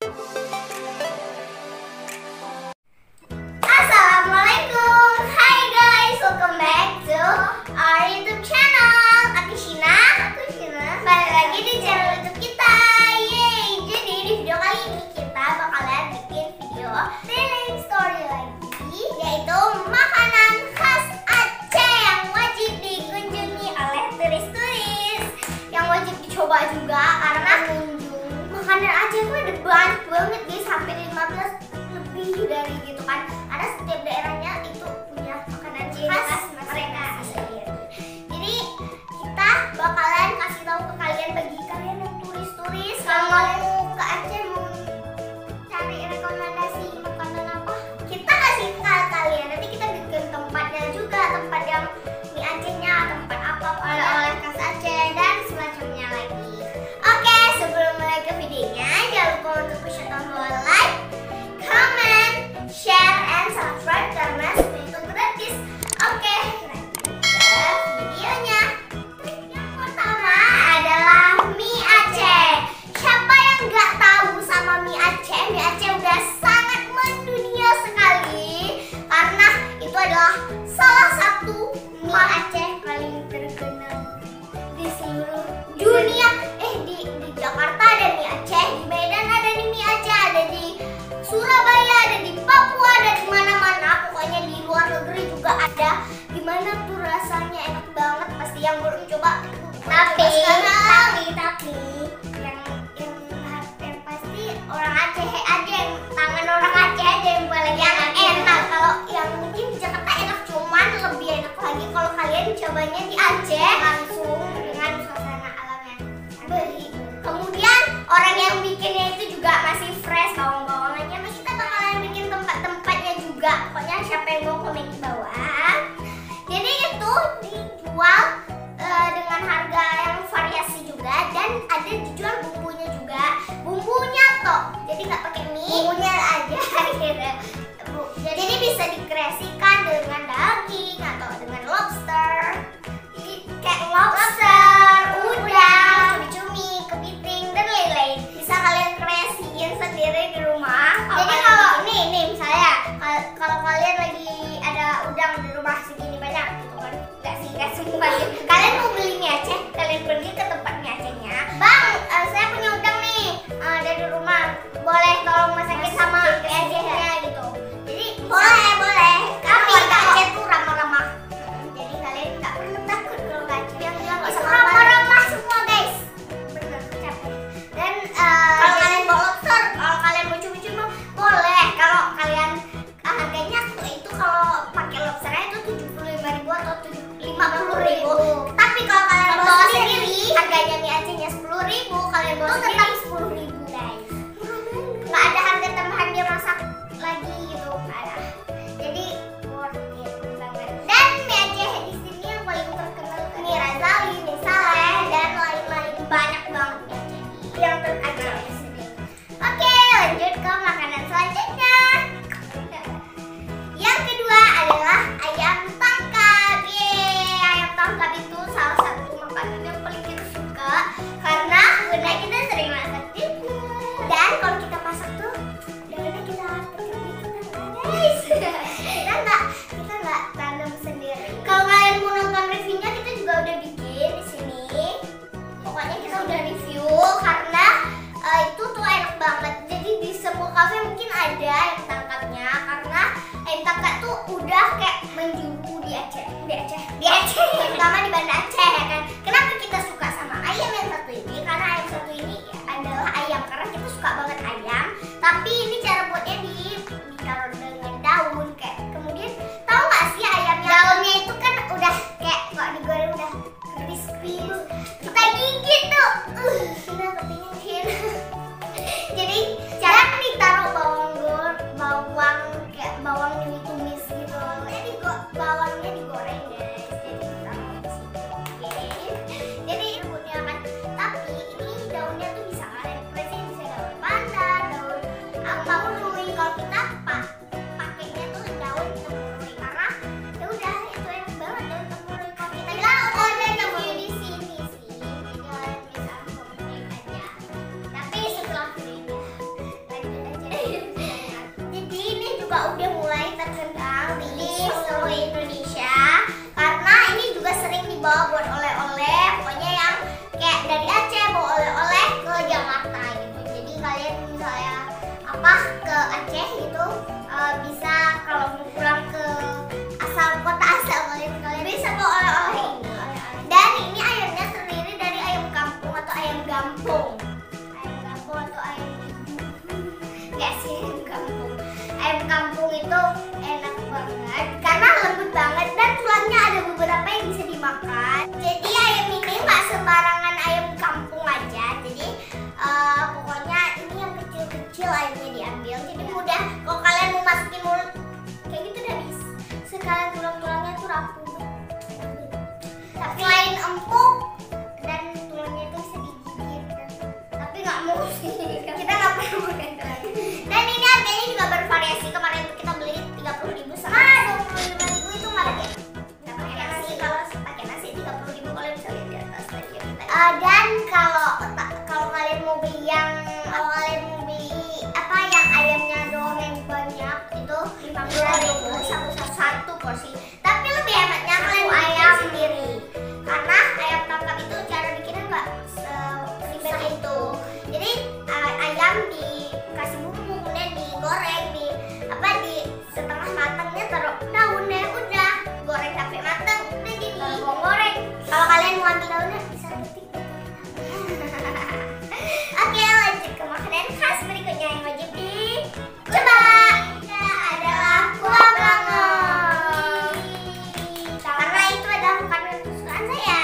Assalamualaikum, hi guys, welcome back to our YouTube channel. Aku Shina, balik lagi di channel YouTube kita. Yeay, jadi di video kali ini kita bakalan bikin video telling story lagi, yaitu makanan khas Aceh yang wajib dikunjungi oleh turis-turis, yang wajib dicoba juga karena makanan Aceh itu ada banyak banget guys, sampai 15 lebih dari gitu kan. Ada setiap daerahnya itu punya makanan khas mereka sendiri. Jadi kita bakalan kasih tahu ke kalian, bagi kalian yang turis-turis, kalau mau ke Aceh mau cari rekomendasi makanan apa, kita kasih ke kalian. Nanti kita bikin tempatnya juga, tempat yang mie Acehnya, tempat apa oleh-oleh khas Aceh dan semacamnya lagi. Oke, sebelum mulai ke videonya, jangan lupa untuk push tombol like, comment, share, and subscribe karena semua itu gratis. Oke, lanjut ke videonya. Yang pertama adalah mie Aceh. Siapa yang nggak tahu sama mie Aceh? Mie Aceh udah sangat mendunia sekali karena itu adalah salah satu mie Aceh paling terkenal di seluruh dunia. Di Jakarta ada mie Aceh, di Medan ada mie Aceh, ada di Surabaya, ada di Papua, ada di mana-mana. Pokoknya di luar negeri juga ada. Gimana tuh rasanya, enak banget. Pasti yang belum coba. Tapi yang pasti orang Aceh aja, yang tangan orang Aceh aja yang paling enak. Kalau yang mungkin di Jakarta enak, cuman lebih enak lagi kalau kalian cobanya di Aceh langsung dengan suasana alam yang beri. Kemudian orang yang bikinnya itu juga masih fresh, bawang-bawangannya. Kita bakalan bikin tempat-tempatnya juga. Pokoknya siapa yang mau komen di bawah. Jadi itu dijual dengan harga yang variasi juga, dan ada dijual bumbunya juga. Bumbunya toh, jadi nggak pakai mie, bumbunya aja gitu. Jadi bisa dikreasikan dengan daging atau dengan lobster. Jadi kayak lobster, udang, cumi-cumi, kepiting, dan lain-lain. Bisa kalian kreasiin sendiri di rumah. Jadi kalau nih misalnya kalau kalian lagi ada udang di rumah segini banyak gitu kan, nggak semua gitu. Kalian mau beli mie Aceh, kalian pergi ke tempat mie Acehnya. Bang, saya punya udang nih dari rumah, boleh tolong masakin sama mie Acehnya gitu. Jadi boleh. Tapi Aceh tuh ramah-ramah. Jadi kalian nggak perlu takut kalau Aceh. Yang ramah-ramah semua guys. Bener, capek. Dan kalau kalian bawa lobster, kalau kalian mau cumi-cumi boleh. Kalau kalian harganya itu kalau pakai lobsternya itu 75.000 atau 50.000. Tapi kalau kalian bawa sendiri, harganya mie Acehnya 10.000. Kalian bawa sendiri tetap 10.000 guys. Nggak ada harga tambahan dia masak lagi gitu, nggak ada. juga udah mulai terkenal di seluruh Indonesia karena ini juga sering dibawa buat oleh-oleh, pokoknya yang kayak dari Aceh bawa oleh-oleh ke Jakarta gitu. Jadi kalian misalnya apa ke Aceh gitu bisa kalau mau pulang ke kota asal kalian bisa bawa oleh-oleh ini. Dan ini ayamnya terdiri dari ayam kampung atau ayam gampung. Ayam kampung atau ayam nggak sih ayam kampung. Ayam kampung itu enak banget karena lembut banget dan tulangnya ada beberapa yang bisa dimakan. Jadi ayam ini nggak sembarangan ayam kampung aja. Jadi pokoknya ini yang kecil-kecil ayamnya diambil. Jadi mudah kalau kalian mau masukin mulut kayak gitu udah bisa. Sekalian tulang-tulangnya tuh rapuh. Tapi selain empuk dan tulangnya itu bisa digigit. Tapi nggak mau sih. Kita nggak pernah makan lagi. Dan ini harganya juga bervariasi. Kemarin kita beli 30.000 sama 25.000 itu nggak pakai nasi. Kalau pakai nasi 30.000 kalian bisa lihat di atas tadi ya. Dan kalau kalian mau beli yang apa yang ayamnya doang yang banyak itu 50.000 satu porsi. Tapi lebih hematnya kalian ayam sendiri karena ayam tangkap itu cara bikinnya nggak seribet itu. Jadi ayam dikasih bumbu kemudian digoreng di setengah matangnya taruh daunnya udah goreng sampai matang udah jadi goreng. Kalau kalian mau ambil daunnya bisa ketik. Oke, lanjut ke makanan khas berikutnya yang wajib dicoba. Ini adalah kuah blango. Karena itu adalah makanan kesukaan saya.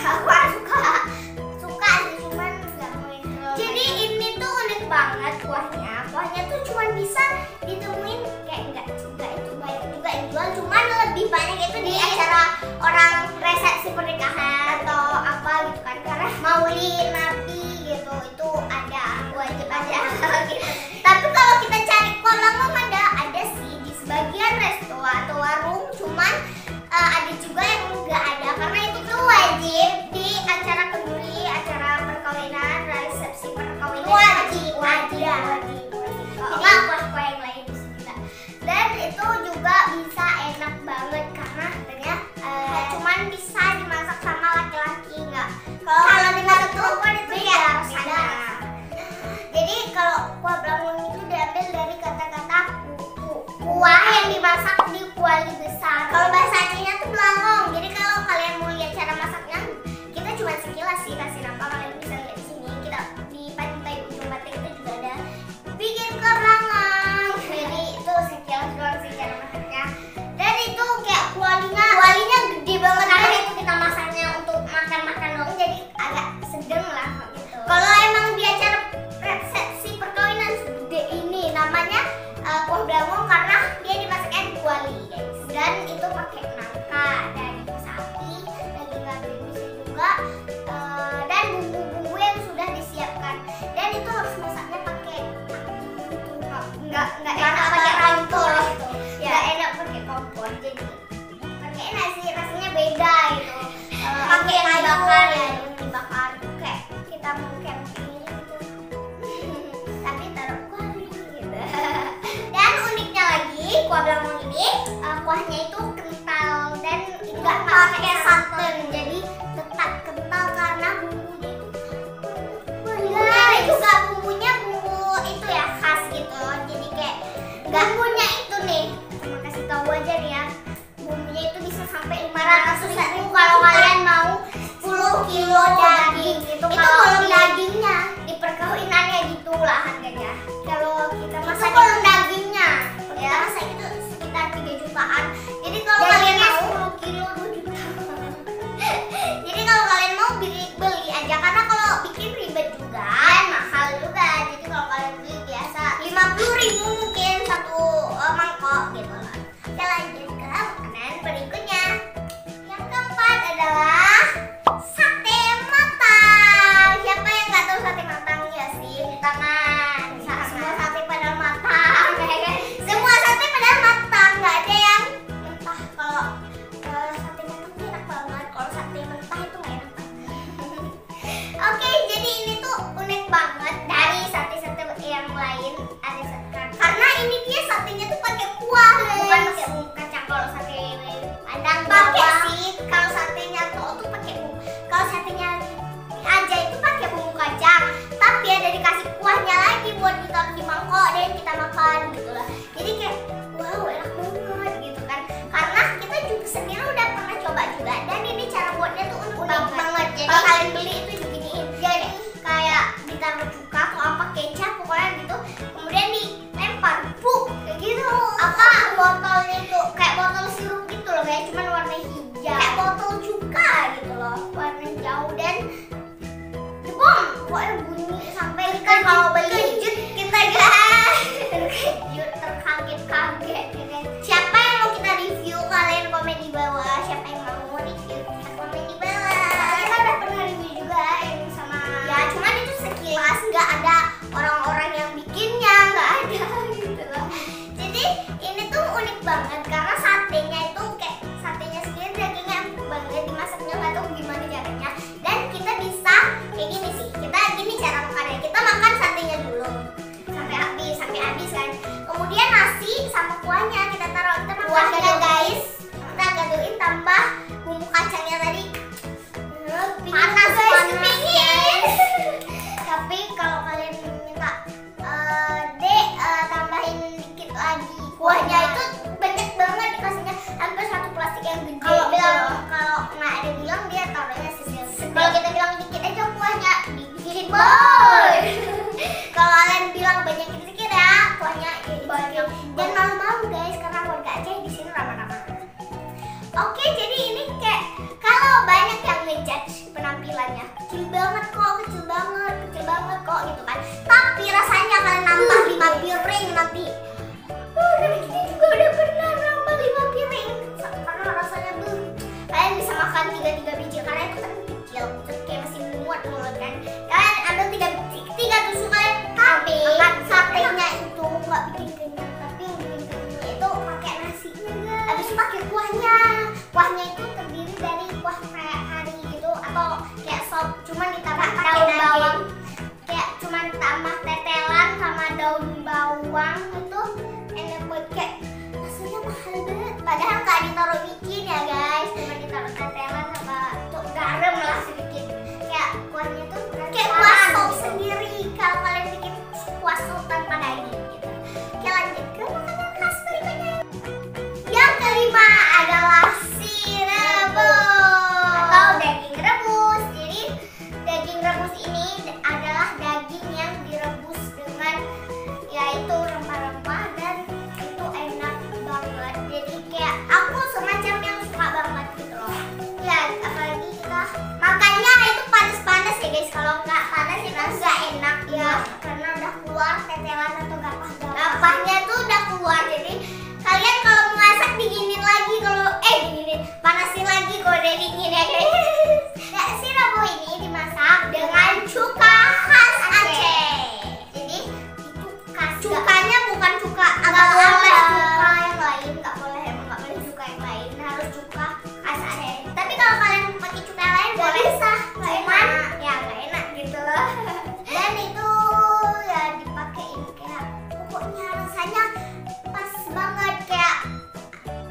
Aku suka sih, cuman nggak mau itu. Jadi ini tuh unik banget kuahnya. Kuahnya tuh cuman bisa ditemuin kayak nggak juga itu banyak juga yang jual. Cuman lebih banyak itu di acara orang resepsi pernikahan atau apa gitu kan. Karena maulid nabi gitu itu ada wajib aja. Gitu. Tapi kalau kita cari kuah blango ada sih di sebagian resto atau warung. Cuman ada juga yang nggak ada karena itu tuh wajib di acara kenduri, acara perkawinan, resepsi perkawinan. Wajib. Jadi kuah-kuah yang lain bisa juga. Dan itu juga bisa enak banget karena katanya cuman bisa dimasak sama laki-laki nggak. Kalau dimasak perempuan itu ya rasanya. Jadi kalau kuah blango itu diambil dari kata-kata kuah yang dimasak di kuali besar. Kalau bahasa Acehnya tuh blangong. Jadi kalau kalian mau lihat cara masaknya, kita cuma sekilas sih kasih nampak. Kalian bisa lihat di sini. Kita di pantai ujung Batik itu juga ada bikin kuah blango. Jadi itu sekilas doang sih cara masaknya. Dan itu kayak kualinya gede banget karena itu kita masaknya untuk makan-makan doang. Jadi agak sedang lah gitu. Kalau emang di acara resepsi perkawinan segede ini namanya kuah blango karena dia dimasaknya di kuali guys. Dan itu pakai nangka daging sapi, daging kambing bisa juga, dan bumbu-bumbu yang sudah disiapkan. Dan itu harus masaknya pakai nggak enak pakai kompor gitu. Ya enak pakai kompor. Jadi pakai enak sih rasanya beda gitu. Pakai dibakar ya, dibakar kayak kita mau camping gitu. Tapi taruh kuali gitu. Dan uniknya lagi kuah blango ini kuahnya itu kental dan nggak pakai santan, jadi tetap kental karena bumbunya itu bumbunya bumbu itu ya khas gitu. Jadi kayak bumbunya itu nih, cuma kasih tahu aja nih ya, bumbunya itu bisa sampai 500.000 kalau kalian mau 10 kilo daging gitu. Itu kalau dagingnya di perkawinannya gitulah harganya. Kalau kita masak kalau dagingnya ya masak itu sekitar 3 jutaan. Jadi kalau kalian mau 10 kilo 2 juta. Jadi kalau kalian mau beli aja karena kalau bikin ribet juga dan mahal juga. Jadi kalau kalian beli biasa 50.000 mungkin satu mangkok gitu lah. Kita lanjut ke makanan berikutnya. Yang keempat adalah sate matang. Siapa yang nggak tahu sate matang ya sih? Di tangan. Semua kalau beli kita guys terkejut, terkaget-kaget ya kan. Siapa yang mau kita review? Kalian komen di bawah. Siapa yang mau review? Kita komen di bawah. Kita udah pernah review juga yang sama. Ya cuman itu sekilas, nggak ada orang-orang yang bikinnya, nggak ada gitu loh. Jadi ini tuh unik banget karena satenya itu kayak satenya sendiri dagingnya empuk banget, dimasaknya nggak tahu gimana caranya. Dan kita bisa kayak gini sih. Kita gini cara makannya. Kita makan satenya dulu sampai habis kan. Kemudian nasi sama kuahnya kita taruh. Kita kuahnya guys. Kita gaduhin tambah bumbu kacangnya tadi. Panas guys, kepingin. Tapi kalau kalian minta tambahin dikit lagi kuahnya, itu banyak banget dikasihnya, hampir satu plastik yang gede. Kalau nggak ada bilang dia taruhnya sisi. Kalau kita bilang dikit aja kuahnya dikit boy. Kalau kalian bilang banyak dikit ya kuahnya banyak. Dan malu-malu guys karena warga Aceh di sini ramah-ramah. Oke, jadi ini kayak kalau banyak yang ngejudge penampilannya kecil banget kok gitu kan. Tapi rasanya kalian nambah 5 piring nanti. Dan kita juga udah pernah nambah 5 piring karena rasanya kalian bisa makan 3 biji karena itu kan kecil, terus kayak masih muat mulut kan. Kalian ambil 3 tusuk kalian. Tapi satenya itu nggak bikin kenyang, tapi yang bikin kenyang itu pakai nasinya guys. Habis itu pakai kuahnya. Kuahnya itu terdiri dari kuah kayak kari gitu atau kayak sop, cuman ditambah daun bawang. Kayak cuman tambah tetelan sama daun bawang itu enak banget, kayak rasanya mahal banget. Padahal nggak ditaruh micin ya guys, cuma ditaruh tetelan sama tuh garam lah sedikit. Kayak kuahnya tuh kayak kuah sop sendiri. Kalau kalian bikin kuah sop tanpa daging gitu. Oke, lanjut ke makanan khas berikutnya. Yang kelima adalah si rebus atau daging rebus. Jadi daging rebus ini adalah daging yang direbus dengan yaitu rempah-rempah dan itu enak banget. Jadi kayak aku semacam yang suka banget gitu loh. Ya apalagi kita makannya itu panas-panas ya guys. Kalau nggak panas itu nggak enak ya, karena udah keluar tetelan atau gapah-gapahnya tuh udah keluar. Jadi kalian kalau mau masak diginin lagi, kalau panasin lagi kalau udah dingin ya guys. Nah, si rebus ini dimasak dengan cuka khas Aceh. Jadi itu khas. Cukanya bukan cuka abal-abal, cuka yang lain nggak boleh, emang nggak boleh cuka yang lain, harus cuka khas Aceh. Tapi kalau kalian pakai cuka yang lain boleh, cuman ya nggak enak gitu loh. Dan itu ya dipakein kayak pokoknya rasanya pas banget, kayak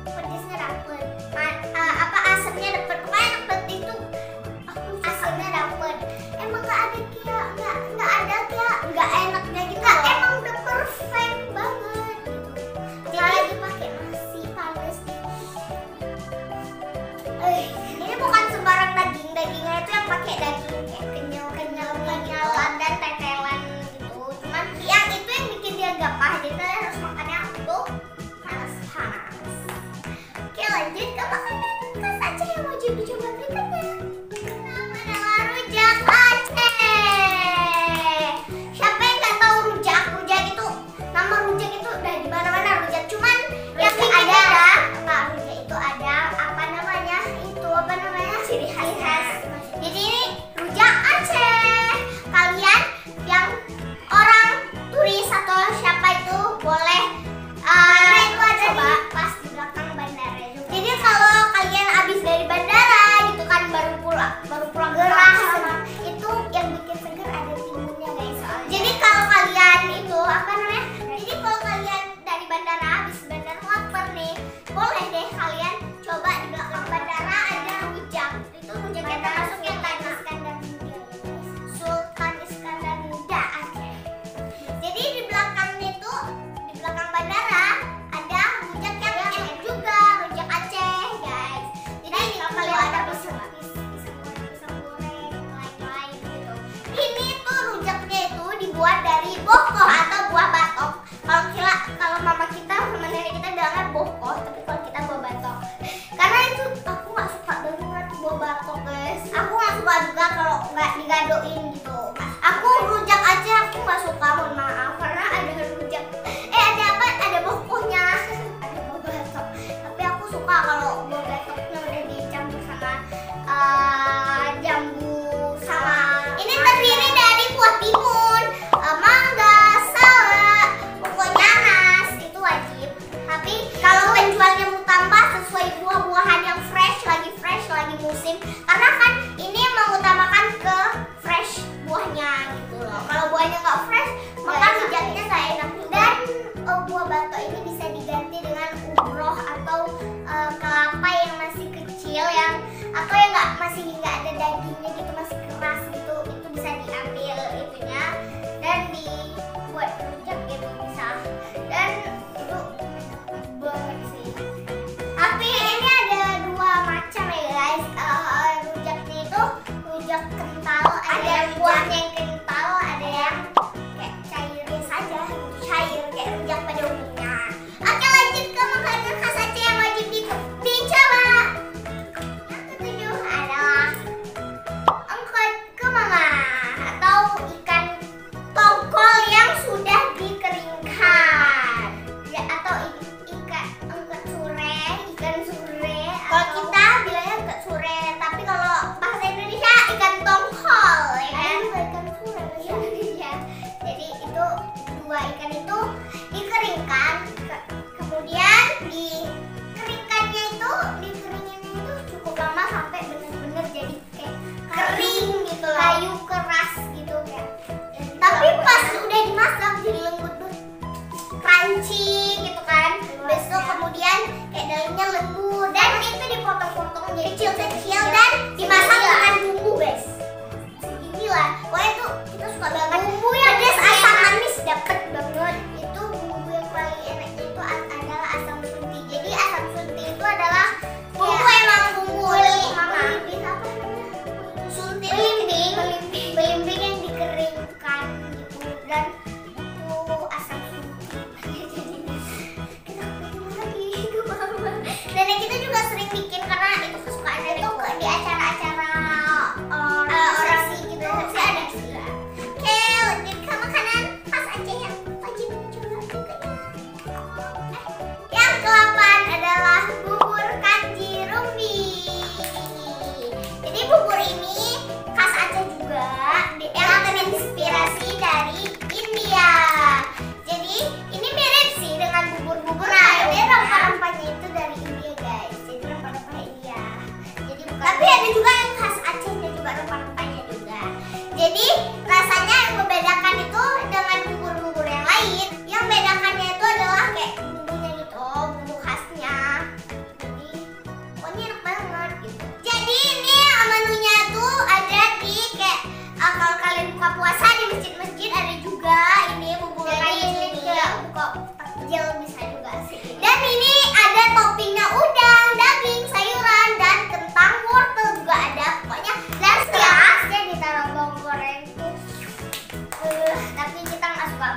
pedesnya dapet, asamnya dapet, pokoknya dapet itu. Asamnya dapet, emang nggak ada kayak nggak enaknya gitu. Emang udah perfect banget gitu. Jadi dipakai nasi panas. Ini bukan sembarang dagingnya itu yang pakai daging kayak kenyal-kenyalan dan tetelan gitu. Cuman yang itu yang bikin dia gapah. Jadi kalian harus makannya itu panas-panas. Oke, lanjut ke makanan khas Aceh yang wajib dicoba berikutnya. Adalah rujak Aceh. Siapa yang nggak tahu rujak? Rujak itu, nama rujak itu udah di mana-mana rujak. Cuman yang ada rujak itu ada ciri khas. Jadi ini rujak Aceh. Kalian yang orang turis atau siapa itu boleh itu ada coba pas di belakang bandara juga. Jadi kalau kalian habis dari bandara gitu kan, baru pulang gerah sama itu yang bikin seger ada timunnya guys. Jadi kalau kalian itu jadi kalau kalian dari bandara habis bandara lapar nih, boleh deh kalian coba di belakang bandara ada rujak. Itu rujak yang termasuk yang tadi Sultan Iskandar Muda Aceh. Jadi di belakangnya itu, di belakang bandara ada rujak yang enak juga, rujak Aceh guys. Jadi kalau ada pisang goreng, lain-lain gitu. Ini tuh rujaknya itu dibuat dari bokoh atau buah batok. Kalau mama kita sama nenek kita bilangnya bokoh, tapi kalau kita buah batok. Karena itu aku nggak suka banget buah batok guys. Aku nggak suka juga kalau nggak digadoin gitu. Aku rujak Aceh aku nggak suka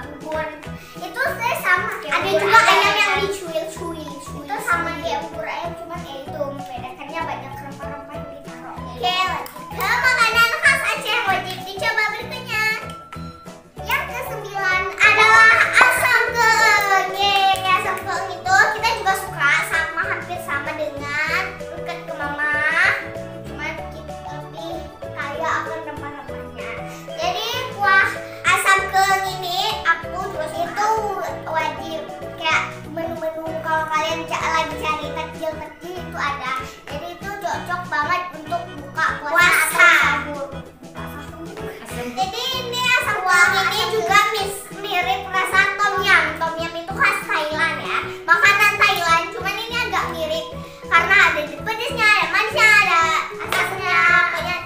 bubur. Itu saya sama kayak ada juga ayam yang dicuil-cuil. Itu sama kayak bubur ayam, cuman itu membedakannya banyak rempah-rempah yang ditaruh. Oke, lanjut ke makanan khas Aceh wajib dicoba berikutnya. Yang ke-9 adalah asam keeng. Asam keeng itu kita juga suka, sama hampir sama dengan dekat ke mama. Cuman kita lebih kaya akan rempah-rempahnya. Jadi kuah asam keeng ini aku juga suka. Itu wajib kayak menu-menu kalau kalian lagi cari takjil-takjil itu ada. Jadi itu cocok banget untuk buka puasa atau sahur. Jadi ini asam keeng ini juga mirip rasa tom yum. Tom yum itu khas Thailand ya, makanan Thailand. Cuman ini agak mirip karena ada pedesnya, ada manisnya, ada asamnya, pokoknya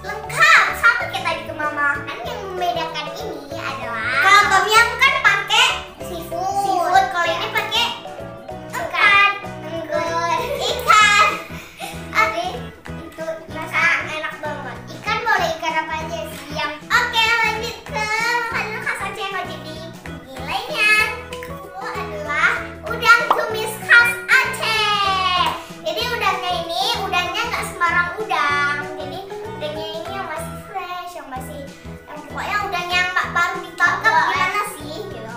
lengkap sama kayak tadi ke mama. Kan yang membedakan ini adalah kalau tom yum kan pakai seafood, kalau ini pakai ikan. Oke, itu rasa enak banget. Ikan boleh ikan apa aja sih yang. Oke, lanjut ke makanan khas Aceh yang wajib digigit lainnya. Itu adalah udang tumis khas Aceh. Jadi udangnya nggak sembarang udang. Jadi udangnya ini yang masih fresh, yang pokoknya udang yang baru ditangkap gimana sih gitu.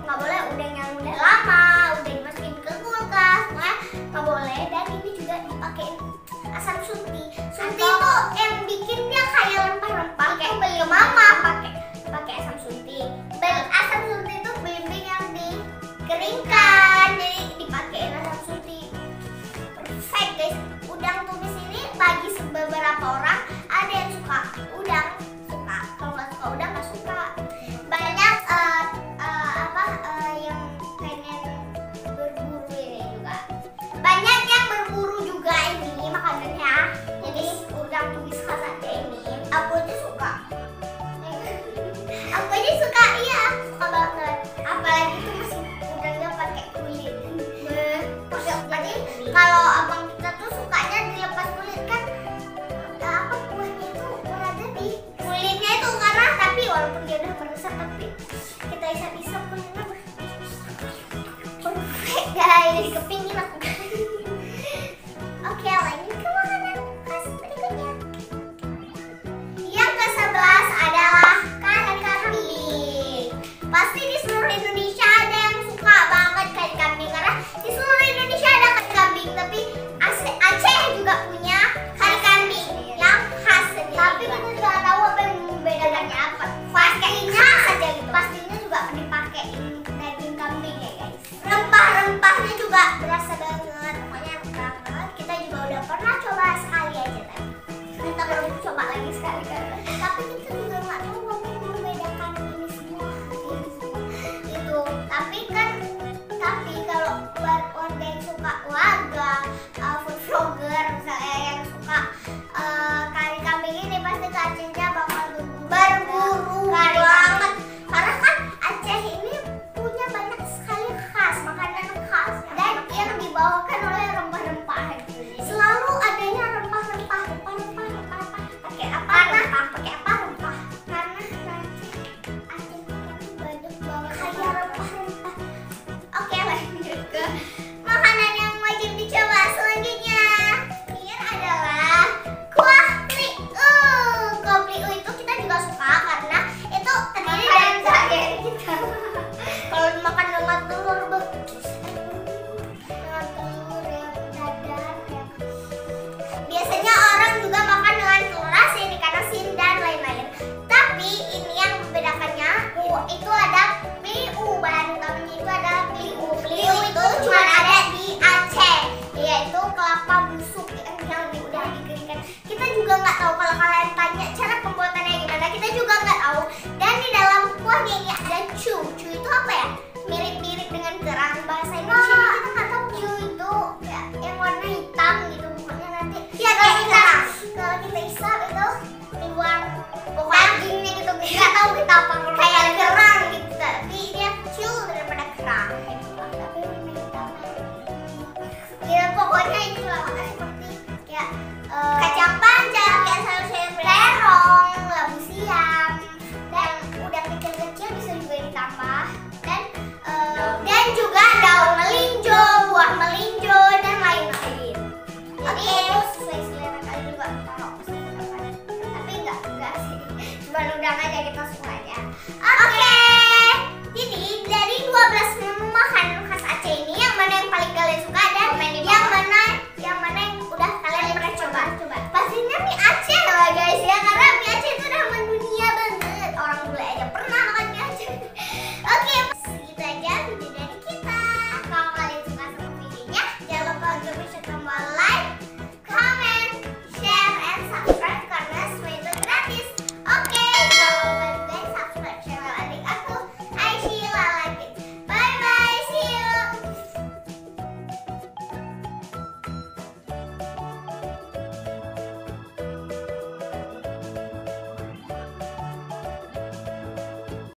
Nggak boleh udang yang udah lama, udah dimasukin ke kulkas, nggak boleh. Dan ini juga dipakai asam sunti. Sunti itu yang bikin dia kayak rempah-rempah. Kayak beli mama pakai asam sunti. Asam sunti itu belimbing yang dikeringkan, jadi dipakai asam sunti. Perfect guys. Udang tumis ini bagi beberapa orang ada yang suka udang, suka. Kalau nggak suka udang nggak suka. Banyak yang pengen berburu ini juga. Banyak yang berburu juga ini makanannya. Jadi udang tumis khas Aceh ini aku aja suka. Aku aja suka, iya aku suka banget. Apalagi itu masih udangnya pakai kulit. Jadi kalau abang kita tuh sukanya dilepas kulit kan. Kuahnya itu berada di kulitnya itu karena tapi walaupun dia udah meresap tapi kita isap-isap kulitnya perfect guys. Kepingin aku. Oke, lanjut ke makanan khas berikutnya. Yang ke-11 adalah kari kambing. Pasti di seluruh Indonesia ada yang suka banget kari kambing karena di seluruh Indonesia ada kari kambing, tapi Aceh juga punya kari kambing yang khas sendiri. Tapi kita juga tahu apa yang membedakannya apa. Pakainya saja gitu. Pastinya juga dipakai daging kambing ya guys. Rempah-rempahnya juga berasa banget. Pokoknya enak banget. Kita juga udah pernah coba sekali aja tadi. Kita belum coba lagi sekali karena. Tapi kita juga nggak tahu apa yang membedakan ini semua. Itu. Tapi kalau buat warga yang suka food vlogger misalnya yang suka kari kambing ini pasti ke Acehnya bakal berburu banget. Karena kan Aceh ini punya banyak sekali khas, makanan khas dan yang dibawakan oleh rempah-rempah. Selalu adanya rempah-rempah. Pakai apa? Pakai apa rempah? Karena Aceh banyak banget kayak rempah-rempah. Oke, lanjut ke makanan yang wajib dicoba selanjutnya. Ini adalah kuah pliu. Kuah pliu itu kita juga suka karena itu terdiri dari sehari-hari kita. Kalau makan dengan telur, dadar ya. Biasanya orang juga makan dengan telur asin, ikan asin dan lain-lain. Tapi ini yang membedakannya itu ada pliu. Bahan utamanya itu ada pliu. Pliu itu cuma ada di Aceh, yaitu kelapa busuk yang udah dikeringkan. Kita juga nggak tahu, kalau kalian tanya cara pembuatannya gimana, kita juga nggak tahu. Dan di dalam kuahnya ini